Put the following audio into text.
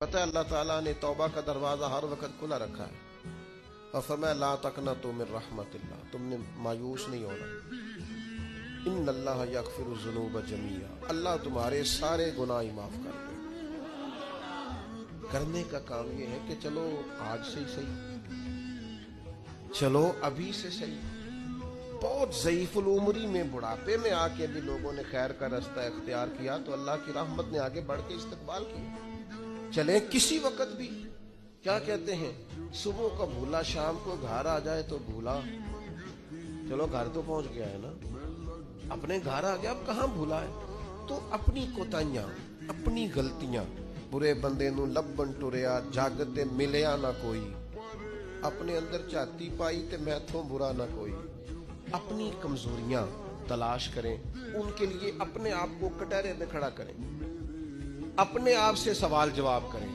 پتہ ہے اللہ تعالیٰ نے توبہ کا دروازہ ہر وقت کھلا رکھا ہے اور فرمایا لا تقنطوا من رحمت اللہ، تم نے مایوس نہیں ہونا، ان اللہ یغفر الذنوب جميعا، اللہ تمہارے سارے گناہ معاف کر دے۔ کرنے کا کام یہ ہے کہ چلو آج سے ہی صحیح، چلو ابھی سے صحیح۔ بہت ضعیف العمری میں بڑھاپے میں آ کے بھی لوگوں نے خیر کا رستہ اختیار کیا تو اللہ کی رحمت نے آگے بڑھ کے استقبال کیا۔ چلیں کسی وقت بھی، کیا کہتے ہیں، صبح کا بھولا شام کو گھر آ جائے تو بھولا، چلو گھر تو پہنچ گیا ہے نا، اپنے گھر آ گیا، اب کہاں بھولا ہے؟ تو اپنی کوتاہیاں، اپنی غلطیاں، برے بندے نو لبن ٹریا جگ تے ملیا نہ کوئی، اپنے اندر چاتی پائی تے میتھوں برا نہ کوئی۔ اپنی کمزوریاں تلاش کریں، ان کے لیے اپنے آپ کو کٹہرے میں کھڑا کریں، اپنے آپ سے سوال جواب کریں۔